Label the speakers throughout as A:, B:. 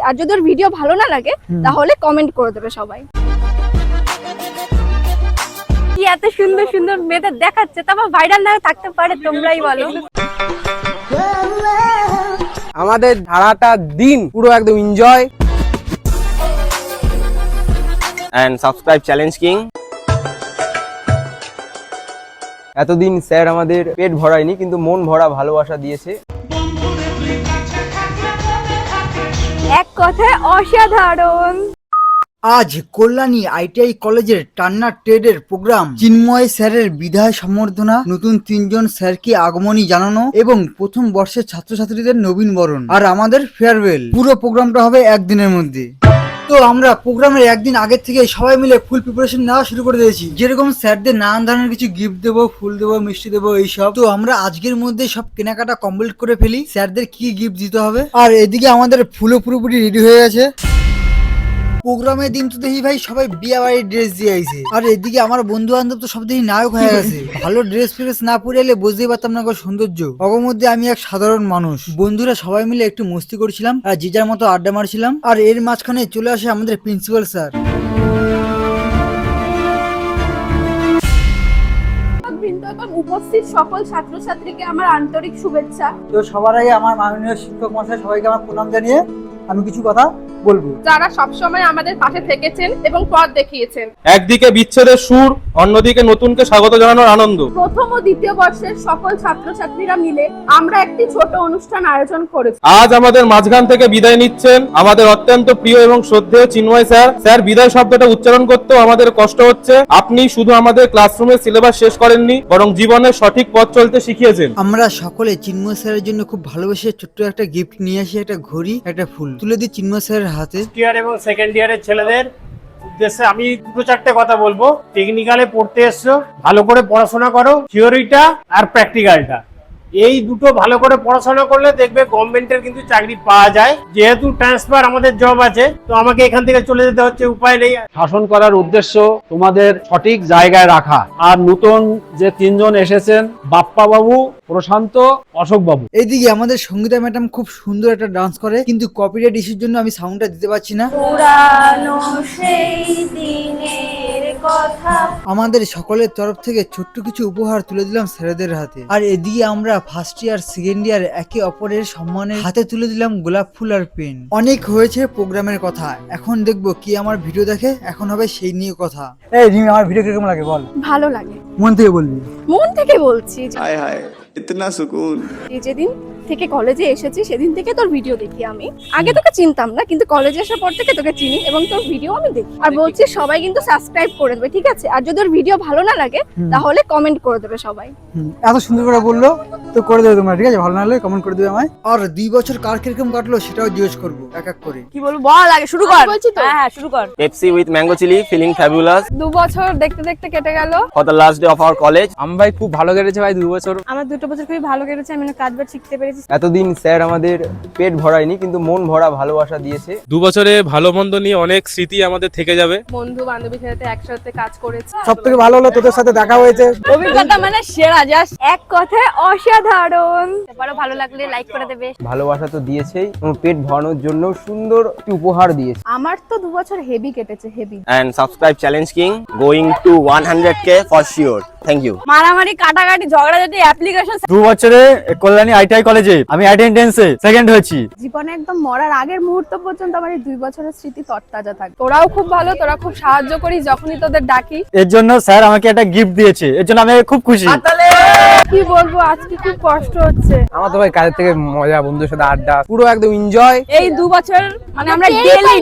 A: আর যদি ওর ভিডিও ভালো না লাগে তাহলে কমেন্ট করে দেবে সবাই। কি এত সুন্দর সুন্দর মেয়েদের দেখাচ্ছে, তারপর ভাইরাল না থাকতে পারে, তোমরাই বলো।
B: আমাদের সারাটা দিন পুরো একদম enjoy
C: and subscribe Challenge King.
B: এতদিন স্যার আমাদের পেট ভরায়নি কিন্তু মন ভরা ভালোবাসা দিয়েছে।
A: এক কথায় অসাধারণ।
D: আজ কল্যাণী আইটিআই কলেজের টান্না ট্রেডের প্রোগ্রাম। চিন্ময় স্যারের বিদায় সম্বর্ধনা, নতুন 3 জন স্যারকে আগমনী জানানো এবং প্রথম বর্ষের ছাত্রছাত্রীদের নবীন বরণ আর আমাদের ফেয়ারওয়েল। পুরো প্রোগ্রামটা হবে একদিনের মধ্যে। তো আমরা প্রোগ্রামের একদিন আগের থেকে সবাই মিলে ফুল প্রিপারেশন নেওয়া শুরু করে দিয়েছি। যেরকম স্যারদের নানান ধরনের কিছু গিফট দেবো, ফুল দেবো, মিষ্টি দেবো, এইসব। তো আমরা আজকের মধ্যে সব কেনাকাটা কমপ্লিট করে ফেলি, স্যারদের কি গিফট দিতে হবে। আর এদিকে আমাদের ফুলও পুরোপুরি রেডি হয়ে গেছে। প্রোগ্রামের দিন তো দেখি ভাই সবাই বিয়ে বাড়ির ড্রেস দিয়ে আইছে, আর এদিকে আমার বন্ধু বান্ধব তো সব দেখি নায়ক হয়ে গেছে। ভালো ড্রেস ফ্রেস না পরে এলে বুঝতেই পারতাম না সৌন্দর্য। অগর মধ্যে আমি এক সাধারণ মানুষ। বন্ধুরা সবাই মিলে একটু মস্তি করছিলাম আর যে যার মতো আড্ডা মারছিলাম। আর এর মাঝখানে চলে আসে আমাদের প্রিন্সিপাল স্যার।
A: উপস্থিত সকল ছাত্রছাত্রীকে আমার আন্তরিক শুভেচ্ছা।
D: তো সবার আগে আমার মাননীয় শিক্ষক মহাশয় সবাইকে আমার প্রণাম জানিয়ে আমি কিছু কথা বলবো।
E: যারা সবসময় আমাদের পাশে থেকেছেন এবং পথ দেখিয়েছেন।
F: একদিকে বিচ্ছেদের সুর, অন্যদিকে নতুনকে স্বাগত জানানোর আনন্দ।
E: প্রথম ও দ্বিতীয় বর্ষের সকল ছাত্রছাত্রীরা মিলে আমরা একটি ছোট অনুষ্ঠান আয়োজন করেছি।
F: আজ আমাদের মাঝখান থেকে বিদায় নিচ্ছেন আমাদের অত্যন্ত প্রিয় এবং শ্রদ্ধেয় চিন্ময় স্যার। স্যার, বিদায় শব্দটা উচ্চারণ করতেও আমাদের কষ্ট হচ্ছে। আপনি শুধু আমাদের ক্লাসরুমের সিলেবাস শেষ করেননি, বরং জীবনের সঠিক পথ চলতে শিখিয়েছেন।
D: আমরা সকলে চিন্ময় স্যারের জন্য খুব ভালোবেসে ছোট্ট একটা গিফট নিয়ে আসি, একটা ঘড়ি, একটা ফুল তুলে দিই চিন্ময় স্যারের হাতে।
G: ইয়ার এবং সেকেন্ড ইয়ারের ছেলেদের উদ্দেশ্যে আমি 2-4টে কথা বলবো। টেকনিক্যালে পড়তে এসছো, ভালো করে পড়াশোনা করো। থিওরিটা আর প্র্যাকটিক্যালটা, এই দুটো ভালো করে পড়াশোনা করলে দেখবে গভর্নমেন্টের কিন্তু চাকরি পাওয়া যায়। যেহেতু ট্রান্সফার আমাদের জব আছে, তো আমাকে এখান থেকে চলে যেতে হচ্ছে, উপায় নেই।
H: শাসন করার উদ্দেশ্য তোমাদের সঠিক জায়গায় রাখা। আর নতুন যে 3 জন এসেছেন, বাপ্পা বাবু, প্রশান্ত, অশোক বাবু।
D: এইদিকে আমাদের সঙ্গীতা ম্যাডাম খুব সুন্দর একটা ডান্স করে, কিন্তু কপিরাইট ইস্যুর জন্য আমি সাউন্ডটা দিতে পারছি না।
A: পুরানো সেই দিনের কথা।
D: আমাদের সকলের তরফ থেকে ছোট্ট কিছু উপহার তুলে দিলাম স্যারেদের হাতে। আর এদিকে আমরা ফার্স্ট ইয়ার সেকেন্ড ইয়ার একে অপরের সম্মানে হাতে তুলে দিলাম গোলাপ ফুল আর পেন। অনেক হয়েছে প্রোগ্রামের কথা, এখন দেখবো কি আমার ভিডিও দেখে, এখন হবে সেই নিয়ে কথা। এই রিমি, আমার ভিডিও কেমন লাগে বল?
A: ভালো লাগে,
D: মন থেকে বলবি।
A: মন থেকে বলছি।
I: हाय हाय इतना सुकून।
A: যেদিন থেকে কলেজে এসেছি সেদিন থেকে তোর ভিডিও দেখি আমি। আগে তোকে চিনতাম না, কিন্তু কলেজে আসার পর থেকে তোকে চিনি এবং তোর ভিডিও আমি দেখি। আর বলছি সবাই কিন্তু সাবস্ক্রাইব করে দেবে, ঠিক আছে? আর যদি ওর ভিডিও ভালো না লাগে তাহলে কমেন্ট করে দেবে সবাই।
D: এত সুন্দর করে বললো তো করে দেবে তোমরা, ঠিক আছে? ভালো না হলে কমেন্ট করে দেবে আমায়। আর 2 বছর কার কিরকম কাটলো সেটাও জিজ্ঞেস করবো এক এক করে।
A: কি বলবো বল, আগে শুরু কর।
E: বলছি তো।
A: হ্যাঁ শুরু কর।
C: Pepsi with mango chili, feeling fabulous
E: 2 বছর দেখতে দেখতে কেটে গেল।
C: for the last day of our college.
B: আমি ভাই খুব ভালো কেটেছে ভাই 2 বছর।
A: আমার 2 বছর খুবই ভালো কেটেছে, আমি কাজবার শিখতে পেরেছি।
B: এতদিন স্যার আমাদের পেট ভরায়নি কিন্তু মন ভরা ভালোবাসা দিয়েছে।
F: 2 বছরে ভালো মন্দ নিয়ে অনেক স্মৃতি আমাদের থেকে যাবে।
E: বন্ধু বান্ধবীর সাথে একসাথে কাজ করেছি।
D: সব থেকে ভালো হলো তোদের সাথে দেখা হয়েছে।
A: অভিজ্ঞতা মানে সেরা, জাস্ট এক কথায় অসাধারণ। এবারও ভালো লাগলে লাইক করে দেবে।
B: ভালোবাসা তো দিয়েছেই এবং পেট ভরানোর জন্য সুন্দর একটি উপহার দিয়েছে।
A: আমার তো 2 বছর হেভি কেটেছে, heavy.
C: And subscribe Challenge King, going to 100K for sure. Thank you.
A: মারামারি, কাটাকাটি, ঝগড়াঝাটি, অ্যাপ্লিকেশন।
H: 2 বছরে কল্যাণী আইটিআই কলেজে আমি অ্যাটেন্ডেন্সে সেকেন্ড হয়েছি।
A: জীবনে একদম মরার আগের মুহূর্ত পর্যন্ত আমার এই 2 বছরের স্মৃতি তরতাজা থাকে।
E: তোরাও খুব ভালো, তোরা খুব সাহায্য করিস যখনই তোদের ডাকি।
H: এর জন্য স্যার আমাকে একটা গিফট দিয়েছে, এর জন্য আমি খুব খুশি।
E: কি বলবো, আজকে খুব কষ্ট হচ্ছে।
B: আমার তো ভাই কাজের থেকে মজা, বন্ধুদের সাথে আড্ডা, পুরো একদম এনজয়।
A: এই 2 বছর মানে আমরা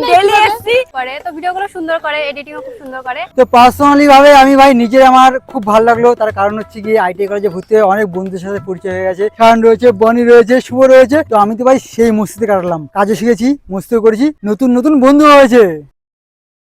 A: ডেইলি এসেছি করে, তো ভিডিওগুলো সুন্দর করে, এডিটিংও খুব সুন্দর করে।
D: তো পার্সোনালি ভাবে আমি ভাই নিজের আমার খুব ভালো লাগলো। তার কারণ হচ্ছে কি আইটিআই কলেজে ভর্তি হয়ে অনেক বন্ধুদের সাথে পরিচয় হয়ে গেছে। শান রয়েছে, বনি রয়েছে, শুভ রয়েছে। তো আমি তো ভাই সেই মস্তিতে কাটালাম, কাজও শিখেছি, মস্তিও করেছি, নতুন নতুন বন্ধু হয়েছে।